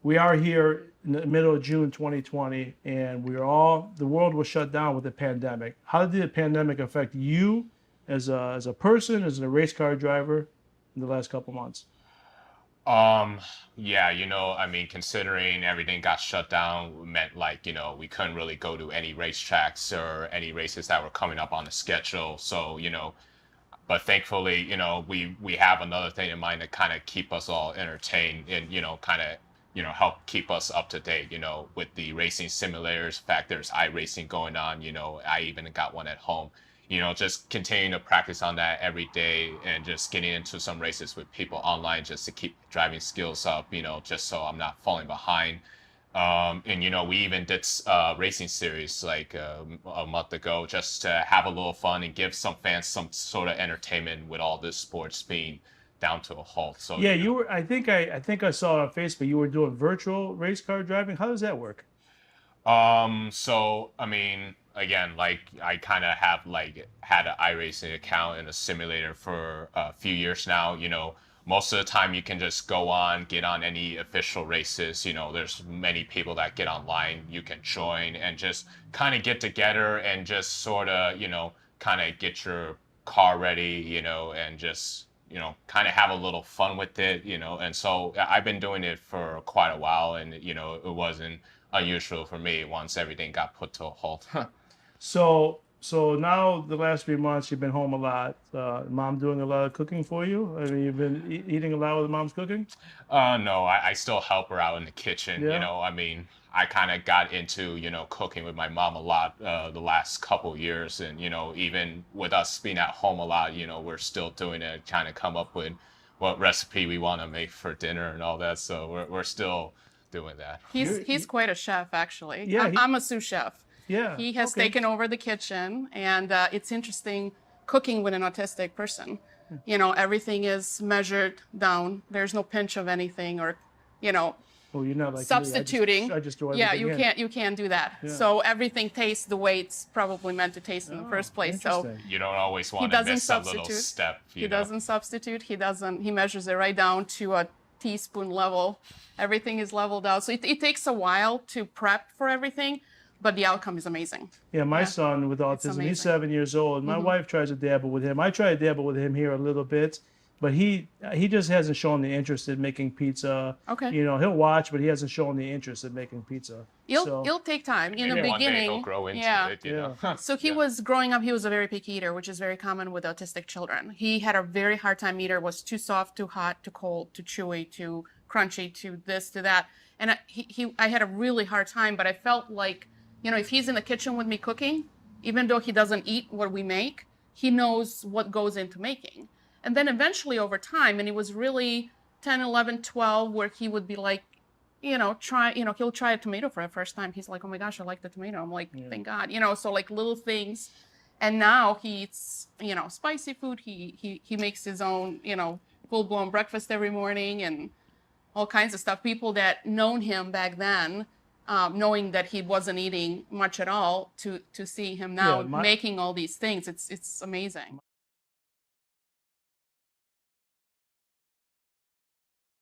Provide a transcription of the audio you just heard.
we are here in the middle of June 2020, and the world was shut down with the pandemic. How did the pandemic affect you as a person, as a race car driver in the last couple months? Um, yeah, I mean, considering everything got shut down, meant like, we couldn't really go to any racetracks or any races that were coming up on the schedule. So, but thankfully, we have another thing in mind to kind of keep us all entertained and, kind of, help keep us up to date, with the racing simulators. In fact, there's iRacing going on, I even got one at home. Just continuing to practice on that every day and just getting into some races with people online just to keep driving skills up, just so I'm not falling behind. And we even did racing series like a month ago just to have a little fun and give some fans some sort of entertainment with all this sports being down to a halt. So Yeah, you were. I think I saw it on Facebook. You were doing virtual race car driving. How does that work? so I mean, again, like I kind of have like had an iRacing account and a simulator for a few years now. Most of the time you can just go on, get on any official races. There's many people that get online. You can join and just kind of get together and just sort of, kind of get your car ready, and just, kind of have a little fun with it, And so I've been doing it for quite a while, and it wasn't unusual for me once everything got put to a halt. So now the last 3 months you've been home a lot. Mom doing a lot of cooking for you. I mean, you've been eating a lot with mom's cooking. No, I still help her out in the kitchen. Yeah. I mean, I kind of got into, cooking with my mom a lot the last couple years. And, even with us being at home a lot, we're still doing it, trying to come up with what recipe we want to make for dinner and all that. So we're still doing that. He's quite a chef, actually. Yeah, I'm a sous chef. Yeah. He has Okay. taken over the kitchen, and it's interesting cooking with an autistic person. Everything is measured down. There's no pinch of anything, or, Oh, you're not like me. substituting. I just throw Yeah, everything in. you can't do that. Yeah. So everything tastes the way it's probably meant to taste in the first place. So Interesting. You don't always want to doesn't miss a little substitute. step. he doesn't substitute. He measures it right down to a teaspoon level. Everything is leveled out. So it takes a while to prep for everything, but the outcome is amazing. Yeah, my son with autism, he's amazing. 7 years old. My wife tries to dabble with him. I try to dabble with him here a little bit, but he just hasn't shown the interest in making pizza. Okay. He'll watch, but he hasn't shown the interest in making pizza. It'll take time. In the Maybe one day beginning, he'll grow into yeah. it, So he was growing up, he was a very picky eater, which is very common with autistic children. He had a very hard time eater, was too soft, too hot, too cold, too chewy, too crunchy, too this, to that. And I had a really hard time, but I felt like, if he's in the kitchen with me cooking, even though he doesn't eat what we make, he knows what goes into making. And then eventually over time, and it was really 10, 11, 12, where he would be like, he'll try a tomato for the first time. He's like, oh my gosh, I like the tomato. I'm like, thank God, so like little things. And now he eats, spicy food. He makes his own, full-blown breakfast every morning and all kinds of stuff. People that known him back then, knowing that he wasn't eating much at all, to see him now Yeah, making all these things, it's amazing.